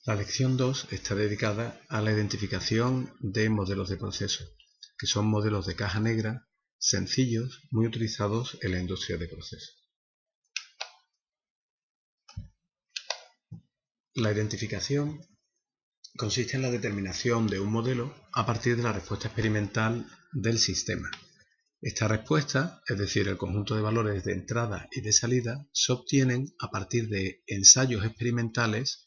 La lección 2 está dedicada a la identificación de modelos de proceso, que son modelos de caja negra sencillos, muy utilizados en la industria de procesos. La identificación consiste en la determinación de un modelo a partir de la respuesta experimental del sistema. Esta respuesta, es decir, el conjunto de valores de entrada y de salida, se obtienen a partir de ensayos experimentales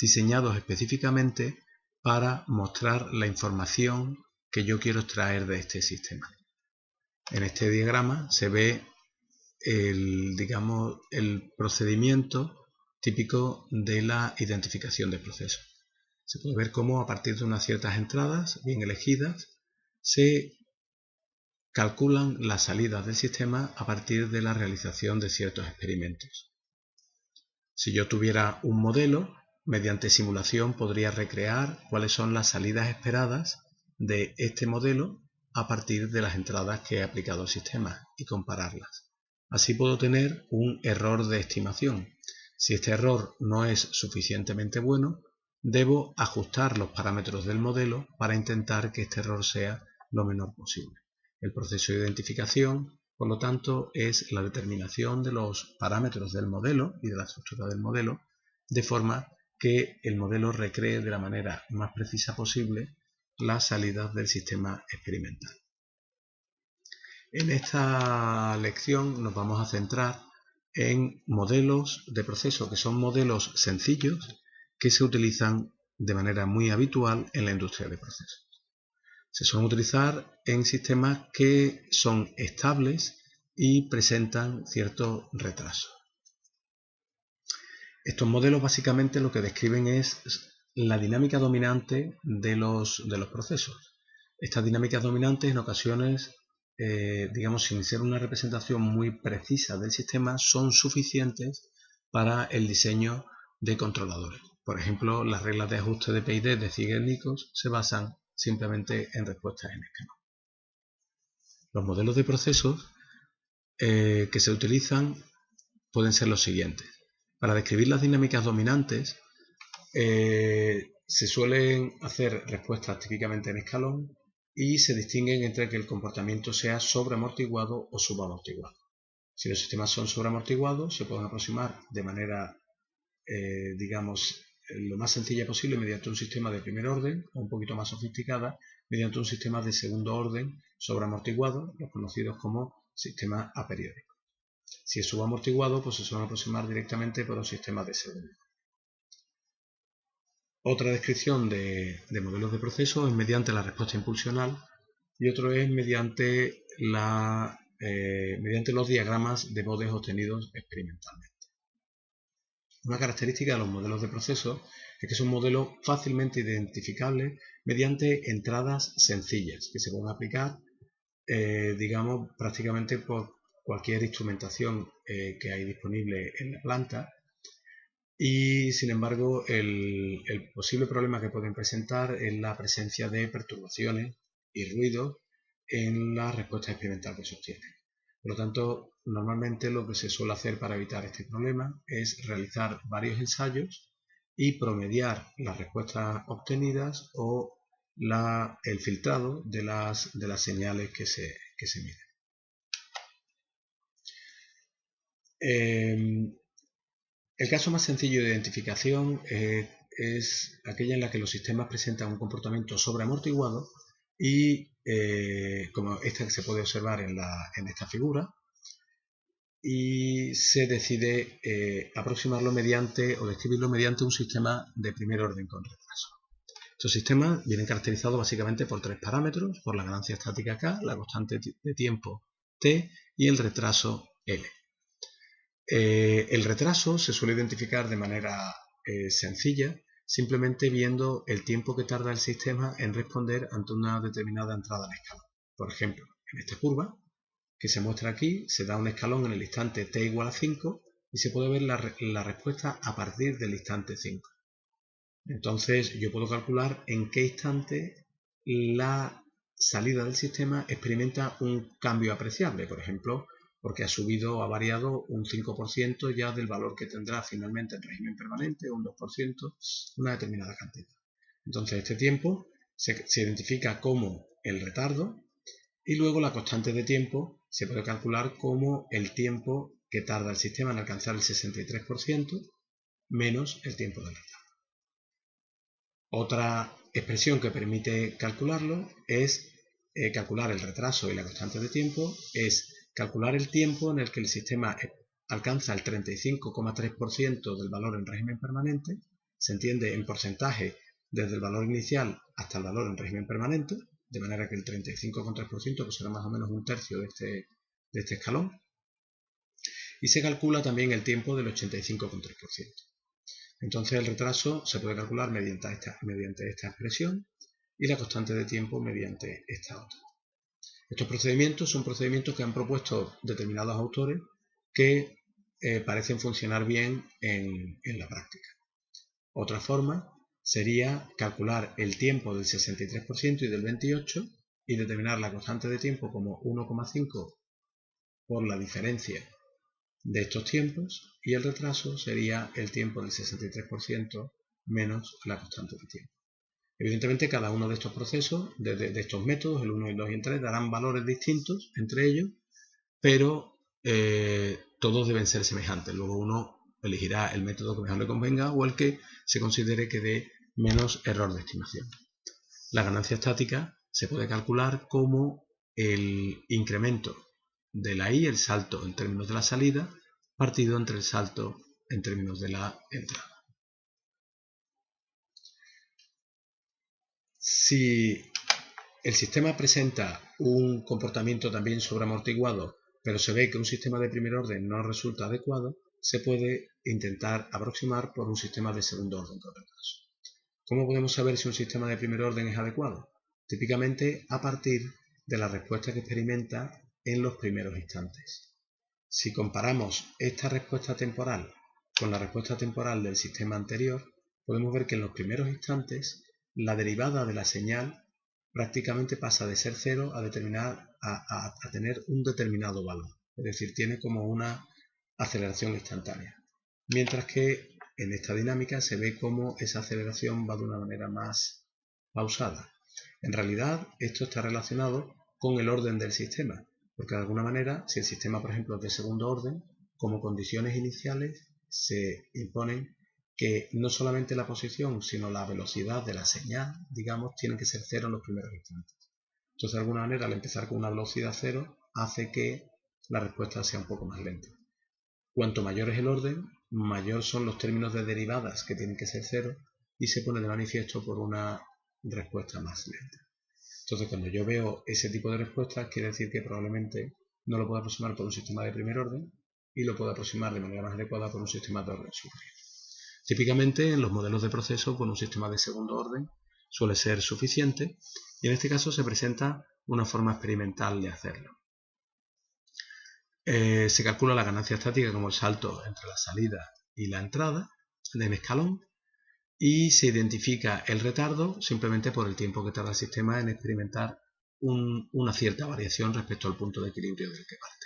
diseñados específicamente para mostrar la información que yo quiero extraer de este sistema. En este diagrama se ve el procedimiento típico de la identificación de procesos. Se puede ver cómo a partir de unas ciertas entradas bien elegidas se calculan las salidas del sistema a partir de la realización de ciertos experimentos. Si yo tuviera un modelo, mediante simulación podría recrear cuáles son las salidas esperadas de este modelo a partir de las entradas que he aplicado al sistema y compararlas. Así puedo tener un error de estimación. Si este error no es suficientemente bueno, debo ajustar los parámetros del modelo para intentar que este error sea lo menor posible. El proceso de identificación, por lo tanto, es la determinación de los parámetros del modelo y de la estructura del modelo, de forma que el modelo recree de la manera más precisa posible las salidas del sistema experimental. En esta lección nos vamos a centrar en modelos de proceso, que son modelos sencillos que se utilizan de manera muy habitual en la industria de procesos. Se suelen utilizar en sistemas que son estables y presentan cierto retraso. Estos modelos básicamente lo que describen es la dinámica dominante de los procesos. Estas dinámicas dominantes en ocasiones, sin ser una representación muy precisa del sistema, son suficientes para el diseño de controladores. Por ejemplo, las reglas de ajuste de PID de Ziegler-Nichols se basan simplemente en respuestas en escalón. Los modelos de procesos que se utilizan pueden ser los siguientes. Para describir las dinámicas dominantes se suelen hacer respuestas típicamente en escalón y se distinguen entre que el comportamiento sea sobreamortiguado o subamortiguado. Si los sistemas son sobreamortiguados, se pueden aproximar de manera, lo más sencilla posible mediante un sistema de primer orden o un poquito más sofisticada mediante un sistema de segundo orden sobreamortiguado, los conocidos como sistemas aperiódicos. Si es subamortiguado, pues se suelen aproximar directamente por un sistema de segundo. Otra descripción de modelos de proceso es mediante la respuesta impulsional y otro es mediante los diagramas de modes obtenidos experimentalmente. Una característica de los modelos de proceso es que son modelos fácilmente identificables mediante entradas sencillas que se pueden aplicar, prácticamente por cualquier instrumentación que hay disponible en la planta. Y sin embargo, el posible problema que pueden presentar es la presencia de perturbaciones y ruidos en la respuesta experimental que se obtiene. Por lo tanto, normalmente lo que se suele hacer para evitar este problema es realizar varios ensayos y promediar las respuestas obtenidas o el filtrado de las señales que se miden. El caso más sencillo de identificación es aquella en la que los sistemas presentan un comportamiento sobreamortiguado y como esta que se puede observar en esta figura, y se decide aproximarlo o describirlo mediante un sistema de primer orden con retraso. Estos sistemas vienen caracterizados básicamente por tres parámetros: por la ganancia estática K, la constante de tiempo T y el retraso L. El retraso se suele identificar de manera sencilla, simplemente viendo el tiempo que tarda el sistema en responder ante una determinada entrada en escalón. Por ejemplo, en esta curva que se muestra aquí, se da un escalón en el instante t igual a 5 y se puede ver la respuesta a partir del instante 5. Entonces yo puedo calcular en qué instante la salida del sistema experimenta un cambio apreciable. Por ejemplo, porque ha subido o ha variado un 5% ya del valor que tendrá finalmente en régimen permanente, un 2%, una determinada cantidad. Entonces este tiempo se identifica como el retardo y luego la constante de tiempo se puede calcular como el tiempo que tarda el sistema en alcanzar el 63% menos el tiempo del retardo. Otra expresión que permite calcularlo es calcular el retraso y la constante de tiempo, es calcular el tiempo en el que el sistema alcanza el 35,3% del valor en régimen permanente, se entiende en porcentaje desde el valor inicial hasta el valor en régimen permanente, de manera que el 35,3% pues será más o menos un tercio de este escalón, y se calcula también el tiempo del 85,3%. Entonces el retraso se puede calcular mediante esta expresión y la constante de tiempo mediante esta otra. Estos procedimientos son procedimientos que han propuesto determinados autores que parecen funcionar bien en la práctica. Otra forma sería calcular el tiempo del 63% y del 28% y determinar la constante de tiempo como 1,5 por la diferencia de estos tiempos, y el retraso sería el tiempo del 63% menos la constante de tiempo. Evidentemente cada uno de estos procesos, de estos métodos, el 1, el 2 y el 3, darán valores distintos entre ellos, pero todos deben ser semejantes. Luego uno elegirá el método que mejor le convenga o el que se considere que dé menos error de estimación. La ganancia estática se puede calcular como el incremento de la I, el salto en términos de la salida, partido entre el salto en términos de la entrada. Si el sistema presenta un comportamiento también sobreamortiguado, pero se ve que un sistema de primer orden no resulta adecuado, se puede intentar aproximar por un sistema de segundo orden con retraso. ¿Cómo podemos saber si un sistema de primer orden es adecuado? Típicamente a partir de la respuesta que experimenta en los primeros instantes. Si comparamos esta respuesta temporal con la respuesta temporal del sistema anterior, podemos ver que en los primeros instantes la derivada de la señal prácticamente pasa de ser 0 a tener un determinado valor. Es decir, tiene como una aceleración instantánea. Mientras que en esta dinámica se ve cómo esa aceleración va de una manera más pausada. En realidad, esto está relacionado con el orden del sistema, porque de alguna manera, si el sistema, por ejemplo, es de segundo orden, como condiciones iniciales se imponen que no solamente la posición, sino la velocidad de la señal, digamos, tienen que ser 0 en los primeros instantes. Entonces, de alguna manera, al empezar con una velocidad 0, hace que la respuesta sea un poco más lenta. Cuanto mayor es el orden, mayor son los términos de derivadas que tienen que ser 0 y se pone de manifiesto por una respuesta más lenta. Entonces, cuando yo veo ese tipo de respuestas, quiere decir que probablemente no lo puedo aproximar por un sistema de primer orden y lo puedo aproximar de manera más adecuada por un sistema de orden superior. Típicamente, en los modelos de proceso, con un sistema de segundo orden suele ser suficiente y en este caso se presenta una forma experimental de hacerlo. Se calcula la ganancia estática como el salto entre la salida y la entrada en escalón y se identifica el retardo simplemente por el tiempo que tarda el sistema en experimentar una cierta variación respecto al punto de equilibrio del que parte.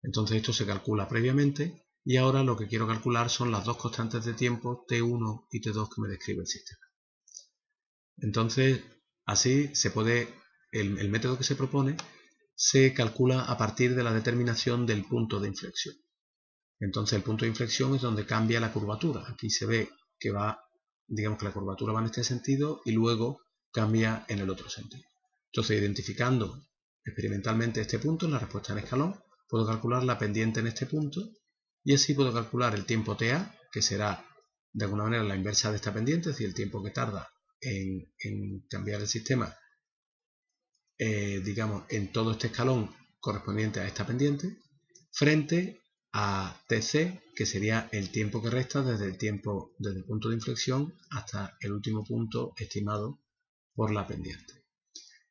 Entonces esto se calcula previamente y ahora lo que quiero calcular son las dos constantes de tiempo T1 y T2 que me describe el sistema. Entonces así se puede, el método que se propone se calcula a partir de la determinación del punto de inflexión. Entonces el punto de inflexión es donde cambia la curvatura. Aquí se ve que va, digamos que la curvatura va en este sentido y luego cambia en el otro sentido. Entonces, identificando experimentalmente este punto en la respuesta en escalón, puedo calcular la pendiente en este punto y así puedo calcular el tiempo TA, que será de alguna manera la inversa de esta pendiente, es decir, el tiempo que tarda en cambiar el sistema, digamos, en todo este escalón correspondiente a esta pendiente, frente a TC, que sería el tiempo que resta desde el punto de inflexión hasta el último punto estimado por la pendiente.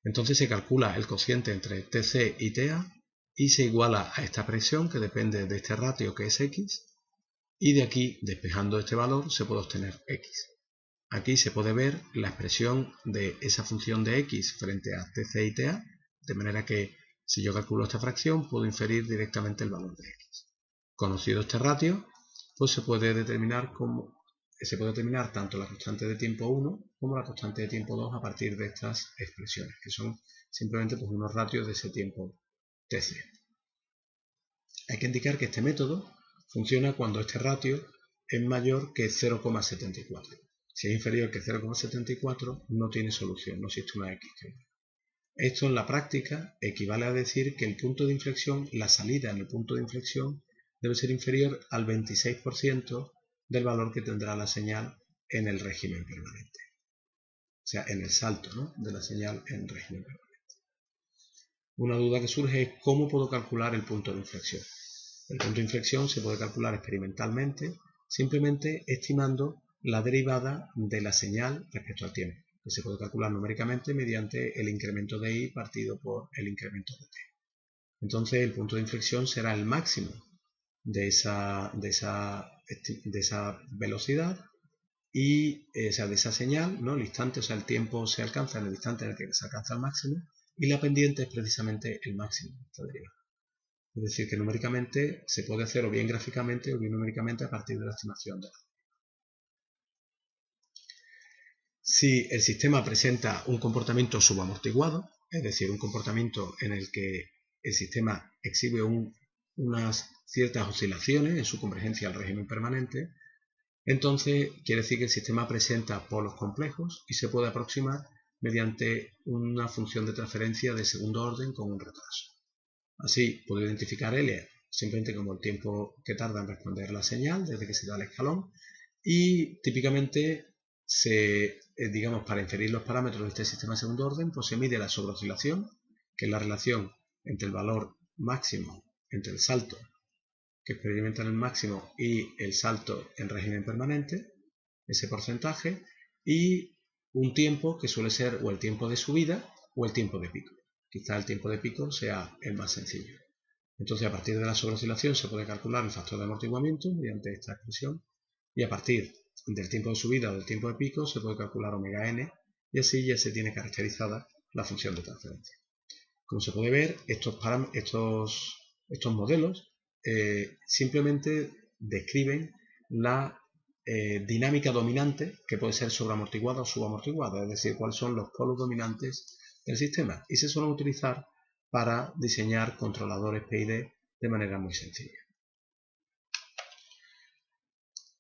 Entonces se calcula el cociente entre TC y TA y se iguala a esta presión que depende de este ratio que es X, y de aquí, despejando este valor, se puede obtener X. Aquí se puede ver la expresión de esa función de X frente a TC y TA, de manera que Si yo calculo esta fracción, puedo inferir directamente el valor de x. Conocido este ratio, pues se puede determinar tanto la constante de tiempo 1 como la constante de tiempo 2 a partir de estas expresiones, que son simplemente pues, unos ratios de ese tiempo tc. Hay que indicar que este método funciona cuando este ratio es mayor que 0,74. Si es inferior que 0,74 no tiene solución, no existe una x. Esto en la práctica equivale a decir que el punto de inflexión, la salida en el punto de inflexión, debe ser inferior al 26% del valor que tendrá la señal en el régimen permanente. O sea, en el salto, ¿no?, de la señal en régimen permanente. Una duda que surge es cómo puedo calcular el punto de inflexión. El punto de inflexión se puede calcular experimentalmente simplemente estimando la derivada de la señal respecto al tiempo, que se puede calcular numéricamente mediante el incremento de i partido por el incremento de t. Entonces el punto de inflexión será el máximo de esa velocidad y de esa señal, ¿no?, el instante, o sea, el tiempo se alcanza en el instante en el que se alcanza el máximo, y la pendiente es precisamente el máximo de esta derivada. Es decir, que numéricamente se puede hacer o bien gráficamente o bien numéricamente a partir de la estimación de la. Si el sistema presenta un comportamiento subamortiguado, es decir, un comportamiento en el que el sistema exhibe unas ciertas oscilaciones en su convergencia al régimen permanente, entonces quiere decir que el sistema presenta polos complejos y se puede aproximar mediante una función de transferencia de segundo orden con un retraso. Así puedo identificar L simplemente como el tiempo que tarda en responder la señal desde que se da el escalón, y típicamente para inferir los parámetros de este sistema de segundo orden, pues se mide la sobreoscilación, que es la relación entre el valor máximo, entre el salto que experimenta en el máximo y el salto en régimen permanente, ese porcentaje, y un tiempo que suele ser o el tiempo de subida o el tiempo de pico. Quizá el tiempo de pico sea el más sencillo. Entonces, a partir de la sobreoscilación se puede calcular el factor de amortiguamiento mediante esta expresión, y a partir del tiempo de subida o del tiempo de pico se puede calcular omega n, y así ya se tiene caracterizada la función de transferencia. Como se puede ver, estos modelos simplemente describen la dinámica dominante, que puede ser sobreamortiguada o subamortiguada, es decir, cuáles son los polos dominantes del sistema, y se suelen utilizar para diseñar controladores PID de manera muy sencilla.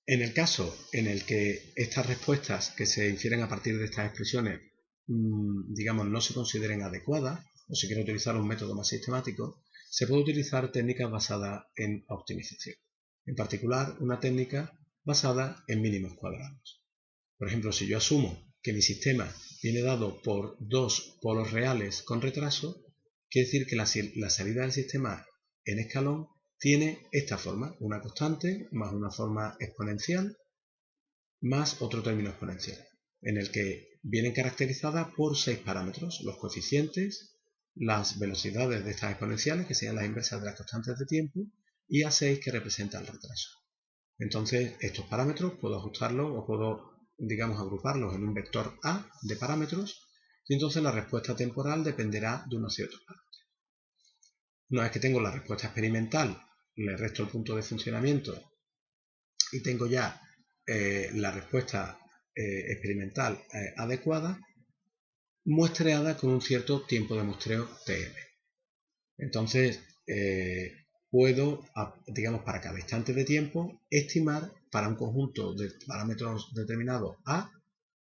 En el caso en el que estas respuestas que se infieren a partir de estas expresiones, no se consideren adecuadas, o se quiere utilizar un método más sistemático, se puede utilizar técnicas basadas en optimización. En particular, una técnica basada en mínimos cuadrados. Por ejemplo, si yo asumo que mi sistema viene dado por dos polos reales con retraso, quiere decir que la salida del sistema en escalón tiene esta forma, una constante más una forma exponencial más otro término exponencial, en el que vienen caracterizadas por 6 parámetros: los coeficientes, las velocidades de estas exponenciales, que serían las inversas de las constantes de tiempo, y A6, que representa el retraso. Entonces, estos parámetros puedo ajustarlos o puedo, agruparlos en un vector A de parámetros, y entonces la respuesta temporal dependerá de unos ciertos parámetros. Una vez que tengo la respuesta experimental, le resto el punto de funcionamiento y tengo ya la respuesta experimental adecuada, muestreada con un cierto tiempo de muestreo TM. Entonces, puedo, para cada instante de tiempo, estimar para un conjunto de parámetros determinados A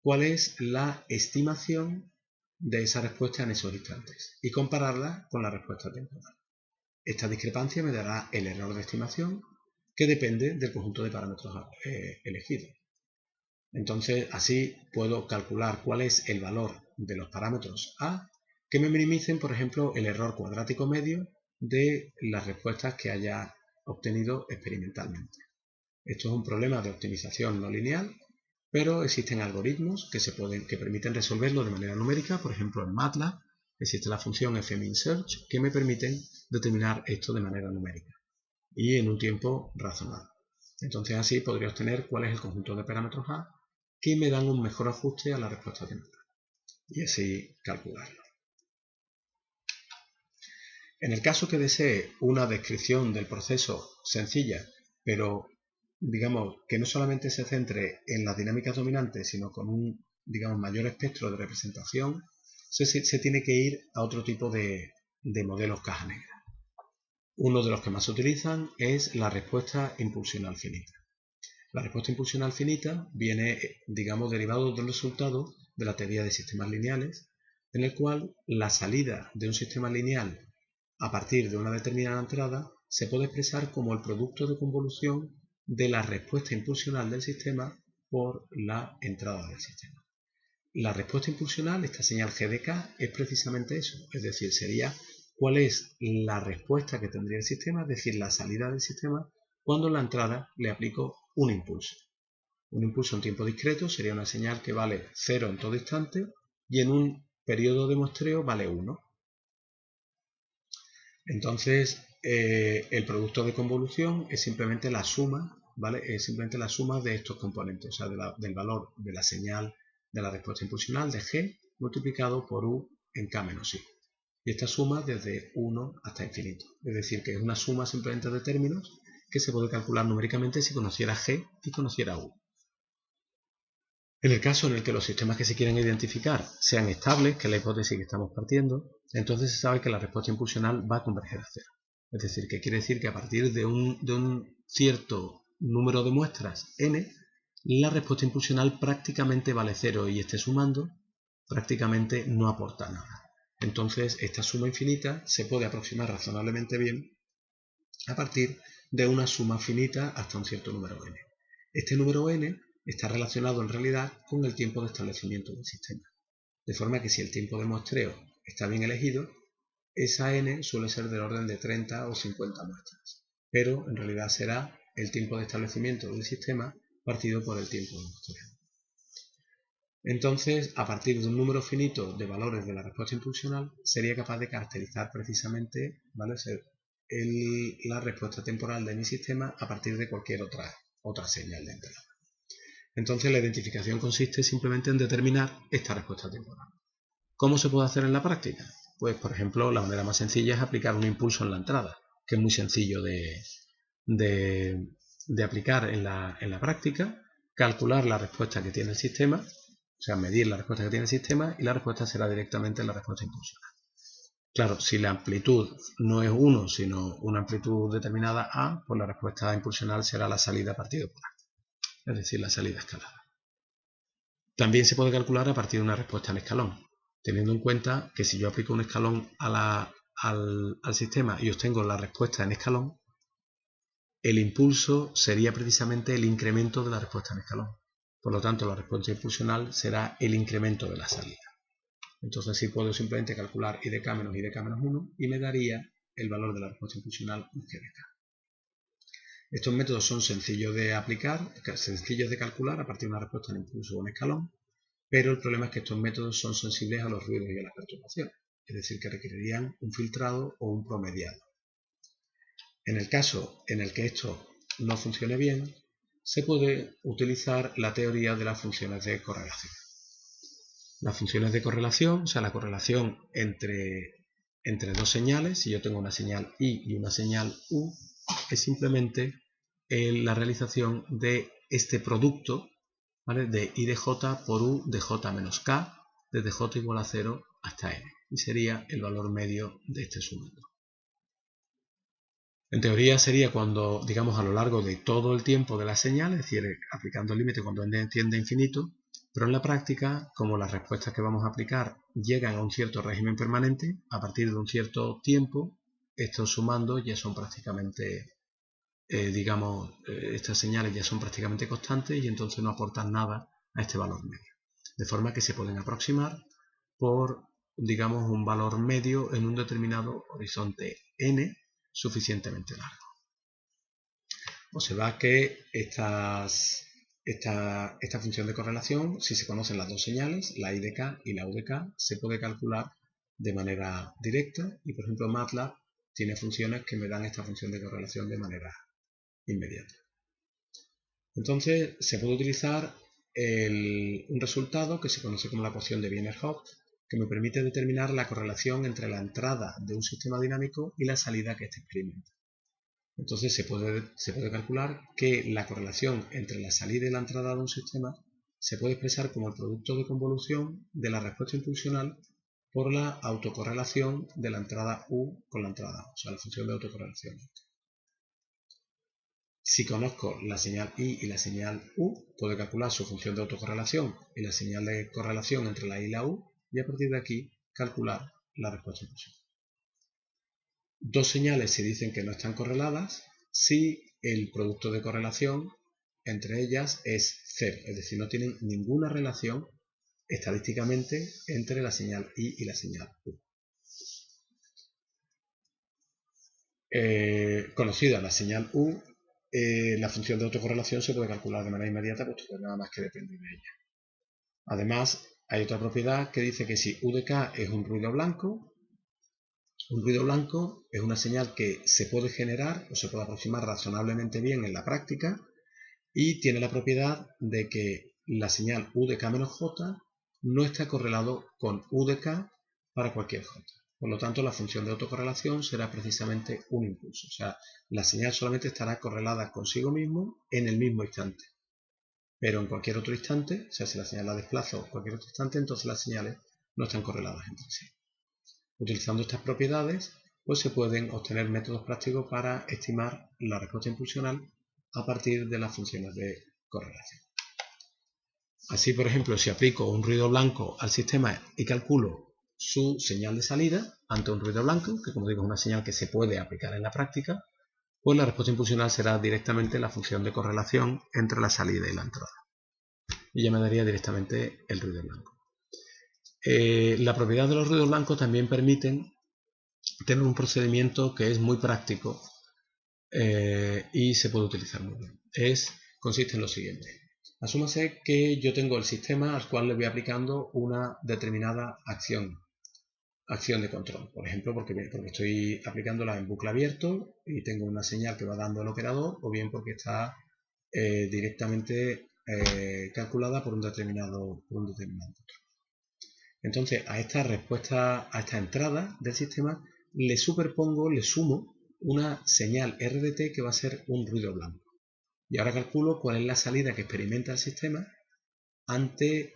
cuál es la estimación de esa respuesta en esos instantes y compararla con la respuesta temporal. Esta discrepancia me dará el error de estimación, que depende del conjunto de parámetros elegidos. Entonces, así puedo calcular cuál es el valor de los parámetros A que me minimicen, por ejemplo, el error cuadrático medio de las respuestas que haya obtenido experimentalmente. Esto es un problema de optimización no lineal, pero existen algoritmos que permiten resolverlo de manera numérica. Por ejemplo, en MATLAB existe la función fminSearch, que me permiten determinar esto de manera numérica y en un tiempo razonable. Entonces, así podría obtener cuál es el conjunto de parámetros A que me dan un mejor ajuste a la respuesta temporal y así calcularlo. En el caso que desee una descripción del proceso sencilla, pero digamos que no solamente se centre en las dinámicas dominantes, sino con un mayor espectro de representación, se tiene que ir a otro tipo de modelos caja negra. Uno de los que más se utilizan es la respuesta impulsional finita. La respuesta impulsional finita viene, derivado del resultado de la teoría de sistemas lineales, en el cual la salida de un sistema lineal a partir de una determinada entrada se puede expresar como el producto de convolución de la respuesta impulsional del sistema por la entrada del sistema. La respuesta impulsional, esta señal G de K, es precisamente eso, es decir, sería cuál es la respuesta que tendría el sistema, es decir, la salida del sistema, cuando en la entrada le aplico un impulso. Un impulso en tiempo discreto sería una señal que vale 0 en todo instante y en un periodo de muestreo vale 1. Entonces, el producto de convolución es simplemente la suma, ¿vale? Es simplemente la suma de estos componentes, o sea, del valor de la señal de la respuesta impulsional de G multiplicado por U en K menos I. Y esta suma desde 1 hasta infinito. Es decir, que es una suma simplemente de términos que se puede calcular numéricamente si conociera G y conociera U. En el caso en el que los sistemas que se quieren identificar sean estables, que es la hipótesis que estamos partiendo, entonces se sabe que la respuesta impulsional va a converger a cero. Es decir, que quiere decir que a partir de un cierto número de muestras n, la respuesta impulsional prácticamente vale cero y esté sumando, prácticamente no aporta nada. Entonces, esta suma infinita se puede aproximar razonablemente bien a partir de una suma finita hasta un cierto número n. Este número n está relacionado en realidad con el tiempo de establecimiento del sistema. De forma que si el tiempo de muestreo está bien elegido, esa n suele ser del orden de 30 o 50 muestras. Pero en realidad será el tiempo de establecimiento del sistema partido por el tiempo de muestreo. Entonces, a partir de un número finito de valores de la respuesta impulsional, sería capaz de caracterizar precisamente, ¿vale?, la respuesta temporal de mi sistema a partir de cualquier otra señal de entrada. Entonces, la identificación consiste simplemente en determinar esta respuesta temporal. ¿Cómo se puede hacer en la práctica? Pues, por ejemplo, la manera más sencilla es aplicar un impulso en la entrada, que es muy sencillo de aplicar en la práctica, calcular la respuesta que tiene el sistema, o sea, medir la respuesta que tiene el sistema y la respuesta será directamente la respuesta impulsional. Claro, si la amplitud no es 1, sino una amplitud determinada A, pues la respuesta impulsional será la salida partido por A, es decir, la salida escalada. También se puede calcular a partir de una respuesta en escalón, teniendo en cuenta que si yo aplico un escalón al sistema y obtengo la respuesta en escalón, el impulso sería precisamente el incremento de la respuesta en escalón. Por lo tanto, la respuesta impulsional será el incremento de la salida. Entonces, sí puedo simplemente calcular I de K menos I de K menos 1 y me daría el valor de la respuesta impulsional G de K. Estos métodos son sencillos de aplicar, sencillos de calcular a partir de una respuesta en impulso o en escalón, pero el problema es que estos métodos son sensibles a los ruidos y a las perturbaciones, es decir, que requerirían un filtrado o un promediado. En el caso en el que esto no funcione bien, se puede utilizar la teoría de las funciones de correlación. Las funciones de correlación, o sea, la correlación entre dos señales, si yo tengo una señal I y una señal U, es simplemente la realización de este producto, ¿vale?, de I de J por U de J menos K, desde J igual a 0 hasta N, y sería el valor medio de este sumando. En teoría sería cuando, digamos, a lo largo de todo el tiempo de la señal, es decir, aplicando el límite cuando n tiende a infinito, pero en la práctica, como las respuestas que vamos a aplicar llegan a un cierto régimen permanente, a partir de un cierto tiempo, estos sumandos ya son prácticamente, estas señales ya son prácticamente constantes y entonces no aportan nada a este valor medio. De forma que se pueden aproximar por, digamos, un valor medio en un determinado horizonte n suficientemente largo. Observad que esta función de correlación, si se conocen las dos señales, la I de K y la U de K, se puede calcular de manera directa y, por ejemplo, MATLAB tiene funciones que me dan esta función de correlación de manera inmediata. Entonces, se puede utilizar un resultado que se conoce como la ecuación de Wiener-Hopf, que me permite determinar la correlación entre la entrada de un sistema dinámico y la salida que éste experimenta. Entonces se puede calcular que la correlación entre la salida y la entrada de un sistema se puede expresar como el producto de convolución de la respuesta impulsional por la autocorrelación de la entrada U con la entrada A, o sea, la función de autocorrelación. Si conozco la señal I y la señal U, puedo calcular su función de autocorrelación y la señal de correlación entre la I y la U, y a partir de aquí calcular la respuesta impulsional. Dos señales se dicen que no están correladas si el producto de correlación entre ellas es cero, es decir, no tienen ninguna relación estadísticamente entre la señal I y la señal U. Conocida la señal U, la función de autocorrelación se puede calcular de manera inmediata, puesto que nada más que depende de ella. Además, hay otra propiedad que dice que si U de K es un ruido blanco es una señal que se puede generar o se puede aproximar razonablemente bien en la práctica y tiene la propiedad de que la señal U de K menos J no está correlado con U de K para cualquier J. Por lo tanto, la función de autocorrelación será precisamente un impulso. O sea, la señal solamente estará correlada consigo mismo en el mismo instante. Pero en cualquier otro instante, o sea, si la señal la desplazo en cualquier otro instante, entonces las señales no están correladas entre sí. Utilizando estas propiedades, pues se pueden obtener métodos prácticos para estimar la respuesta impulsional a partir de las funciones de correlación. Así, por ejemplo, si aplico un ruido blanco al sistema y calculo su señal de salida ante un ruido blanco, que como digo es una señal que se puede aplicar en la práctica, pues la respuesta impulsional será directamente la función de correlación entre la salida y la entrada. Y ya me daría directamente el ruido blanco. La propiedad de los ruidos blancos también permiten tener un procedimiento que es muy práctico y se puede utilizar muy bien. Consiste en lo siguiente. Asúmase que yo tengo el sistema al cual le voy aplicando una determinada acción de control. Por ejemplo, porque estoy aplicándola en bucle abierto y tengo una señal que va dando el operador, o bien porque está directamente calculada por un determinado control. Entonces, a esta respuesta, a esta entrada del sistema, le sumo una señal RDT que va a ser un ruido blanco. Y ahora calculo cuál es la salida que experimenta el sistema ante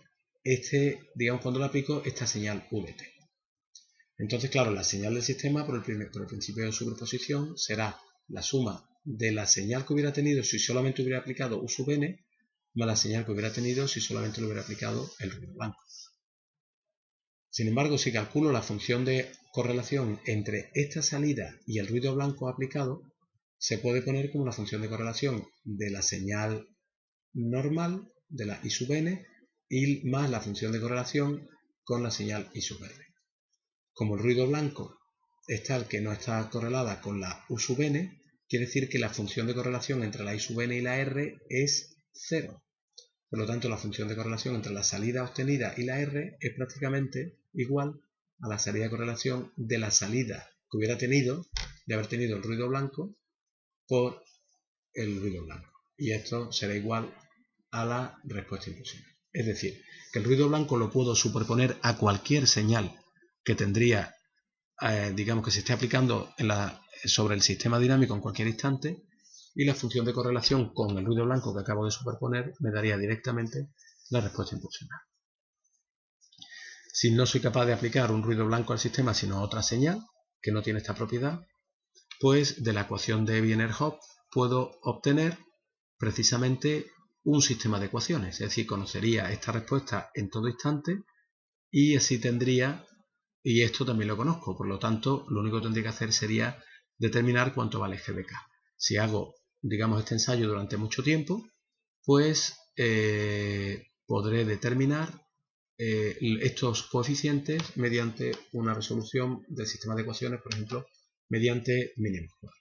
cuando le aplico esta señal VT. Entonces, claro, la señal del sistema por el principio de superposición será la suma de la señal que hubiera tenido si solamente hubiera aplicado U sub n más la señal que hubiera tenido si solamente le hubiera aplicado el ruido blanco. Sin embargo, si calculo la función de correlación entre esta salida y el ruido blanco aplicado, se puede poner como una función de correlación de la señal normal, de la I sub n, y más la función de correlación con la señal I sub r. Como el ruido blanco es tal que no está correlada con la U sub n, quiere decir que la función de correlación entre la I sub n y la r es 0. Por lo tanto, la función de correlación entre la salida obtenida y la R es prácticamente igual a la salida de correlación de la salida que hubiera tenido, de haber tenido el ruido blanco, por el ruido blanco. Y esto será igual a la respuesta impulsional. Es decir, que el ruido blanco lo puedo superponer a cualquier señal que tendría, digamos que se esté aplicando sobre el sistema dinámico en cualquier instante, y la función de correlación con el ruido blanco que acabo de superponer me daría directamente la respuesta impulsional. Si no soy capaz de aplicar un ruido blanco al sistema sino otra señal que no tiene esta propiedad, pues de la ecuación de Wiener-Hopf puedo obtener precisamente un sistema de ecuaciones, es decir, conocería esta respuesta en todo instante y así tendría, y esto también lo conozco, por lo tanto lo único que tendría que hacer sería determinar cuánto vale g de k. Si hago, digamos, este ensayo durante mucho tiempo, pues podré determinar estos coeficientes mediante una resolución del sistema de ecuaciones, por ejemplo, mediante mínimos cuadrados.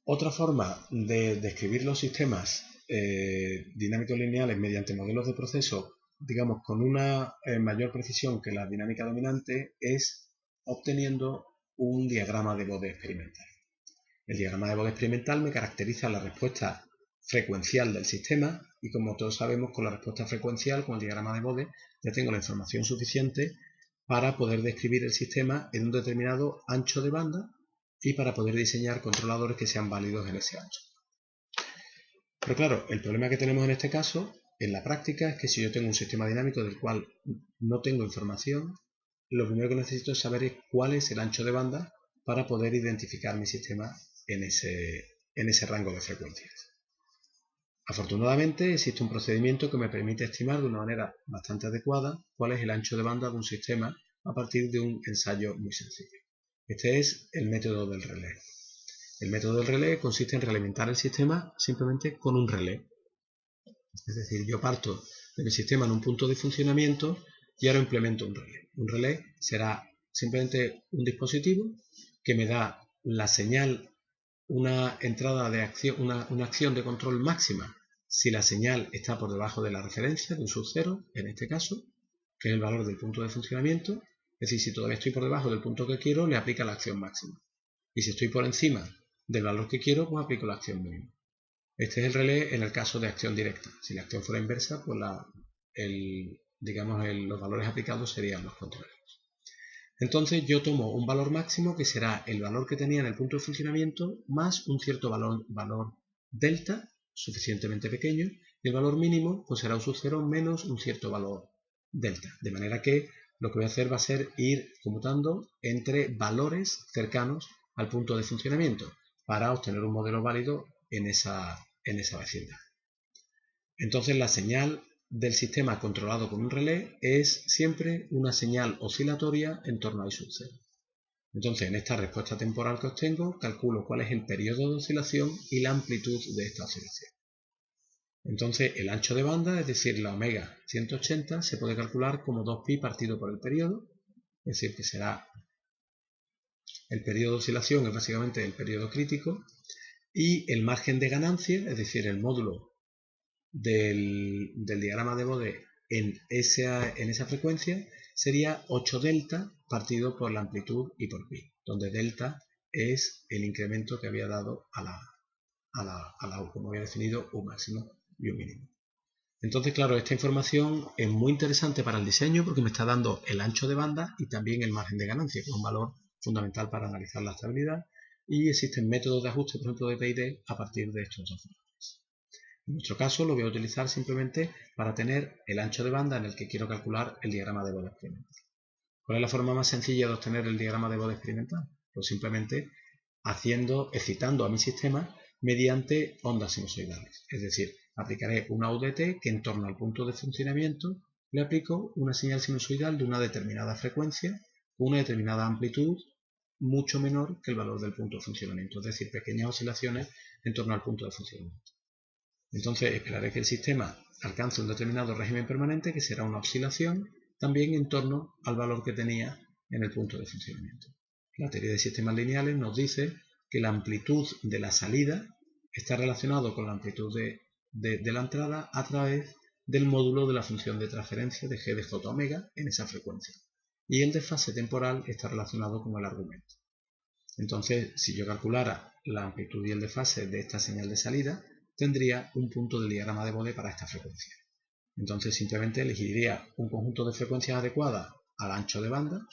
Otra forma de describir los sistemas dinámicos lineales mediante modelos de proceso, digamos, con una mayor precisión que la dinámica dominante, es obteniendo un diagrama de bode experimental. El diagrama de bode experimental me caracteriza la respuesta frecuencial del sistema, y como todos sabemos, con la respuesta frecuencial, con el diagrama de Bode, ya tengo la información suficiente para poder describir el sistema en un determinado ancho de banda y para poder diseñar controladores que sean válidos en ese ancho. Pero claro, el problema que tenemos en este caso, en la práctica, es que si yo tengo un sistema dinámico del cual no tengo información, lo primero que necesito es saber cuál es el ancho de banda para poder identificar mi sistema en ese rango de frecuencias. Afortunadamente existe un procedimiento que me permite estimar de una manera bastante adecuada cuál es el ancho de banda de un sistema a partir de un ensayo muy sencillo. Este es el método del relé. El método del relé consiste en realimentar el sistema simplemente con un relé. Es decir, yo parto de mi sistema en un punto de funcionamiento y ahora implemento un relé. Un relé será simplemente un dispositivo que me da la señal, una entrada de acción, una acción de control máxima si la señal está por debajo de la referencia de un sub-0, en este caso, que es el valor del punto de funcionamiento. Es decir, si todavía estoy por debajo del punto que quiero, le aplica la acción máxima. Y si estoy por encima del valor que quiero, pues aplico la acción mínima. Este es el relé en el caso de acción directa. Si la acción fuera inversa, pues los valores aplicados serían los contrarios. Entonces yo tomo un valor máximo que será el valor que tenía en el punto de funcionamiento más un cierto valor delta, suficientemente pequeño, y el valor mínimo pues será un sub-0 menos un cierto valor delta. De manera que lo que voy a hacer va a ser ir conmutando entre valores cercanos al punto de funcionamiento para obtener un modelo válido en esa vecindad. Entonces la señal del sistema controlado con un relé es siempre una señal oscilatoria en torno a I sub 0. Entonces en esta respuesta temporal que obtengo calculo cuál es el periodo de oscilación y la amplitud de esta oscilación. Entonces el ancho de banda, es decir, la omega 180, se puede calcular como 2pi partido por el periodo, es decir, que será el periodo de oscilación, es básicamente el periodo crítico, y el margen de ganancia, es decir, el módulo del diagrama de Bode en esa frecuencia, sería 8 delta partido por la amplitud y por pi, donde delta es el incremento que había dado a la U, como había definido U máximo y U mínimo. Entonces, claro, esta información es muy interesante para el diseño porque me está dando el ancho de banda y también el margen de ganancia, que es un valor fundamental para analizar la estabilidad, y existen métodos de ajuste, por ejemplo, de PID a partir de estos dos valores. En nuestro caso lo voy a utilizar simplemente para tener el ancho de banda en el que quiero calcular el diagrama de Bode experimental. ¿Cuál es la forma más sencilla de obtener el diagrama de Bode experimental? Pues simplemente excitando a mi sistema mediante ondas sinusoidales. Es decir, aplicaré una UDT que en torno al punto de funcionamiento le aplico una señal sinusoidal de una determinada frecuencia, con una determinada amplitud mucho menor que el valor del punto de funcionamiento, es decir, pequeñas oscilaciones en torno al punto de funcionamiento. Entonces esperaré que el sistema alcance un determinado régimen permanente, que será una oscilación también en torno al valor que tenía en el punto de funcionamiento. La teoría de sistemas lineales nos dice que la amplitud de la salida está relacionado con la amplitud de la entrada a través del módulo de la función de transferencia de g de j omega en esa frecuencia. Y el desfase temporal está relacionado con el argumento. Entonces, si yo calculara la amplitud y el desfase de esta señal de salida, tendría un punto del diagrama de Bode para esta frecuencia. Entonces simplemente elegiría un conjunto de frecuencias adecuadas al ancho de banda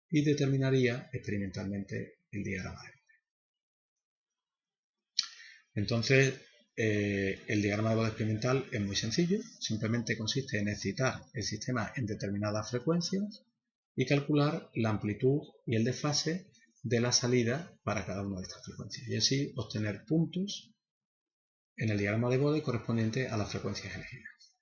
y determinaría experimentalmente el diagrama de Bode. Entonces el diagrama de Bode experimental es muy sencillo, simplemente consiste en excitar el sistema en determinadas frecuencias y calcular la amplitud y el desfase de la salida para cada una de estas frecuencias y así obtener puntos en el diagrama de Bode correspondiente a las frecuencias elegidas.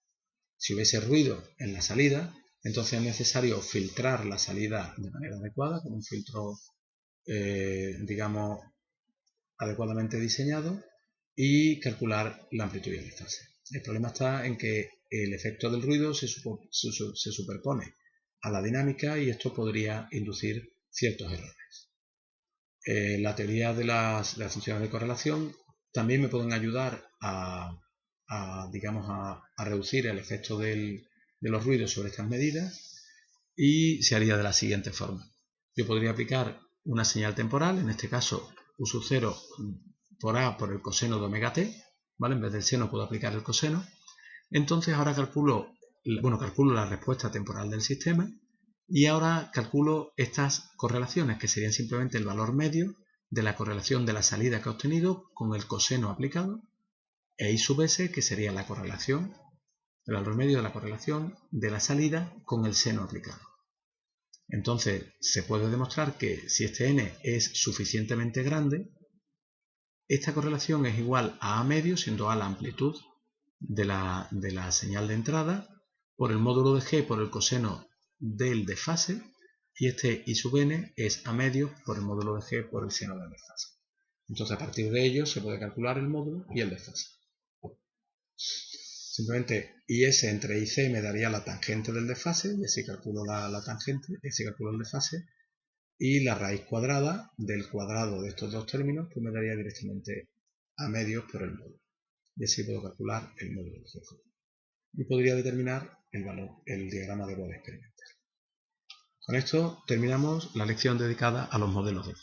Si hubiese ruido en la salida, entonces es necesario filtrar la salida de manera adecuada, con un filtro, digamos, adecuadamente diseñado y calcular la amplitud y el desfase. El problema está en que el efecto del ruido se superpone a la dinámica y esto podría inducir ciertos errores. La teoría de las funciones de correlación también me pueden ayudar a reducir el efecto de los ruidos sobre estas medidas y se haría de la siguiente forma. Yo podría aplicar una señal temporal, en este caso U sub 0 por A por el coseno de omega t, ¿vale? En vez del seno puedo aplicar el coseno. Entonces ahora calculo la respuesta temporal del sistema y ahora calculo estas correlaciones, que serían simplemente el valor medio de la correlación de la salida que he obtenido con el coseno aplicado, e I sub s, que sería la correlación, el valor medio de la correlación de la salida con el seno aplicado. Entonces se puede demostrar que si este n es suficientemente grande, esta correlación es igual a A medio, siendo A la amplitud de la señal de entrada, por el módulo de G por el coseno del desfase, y este I sub n es A medio por el módulo de G por el seno del desfase. Entonces a partir de ello se puede calcular el módulo y el desfase. Simplemente IS entre IC me daría la tangente del desfase, y así calculo la tangente, y así calculo el desfase, y la raíz cuadrada del cuadrado de estos dos términos pues me daría directamente A medios por el módulo. Y así puedo calcular el módulo de G. Y podría determinar el diagrama de Bode experimental. Con esto terminamos la lección dedicada a los modelos de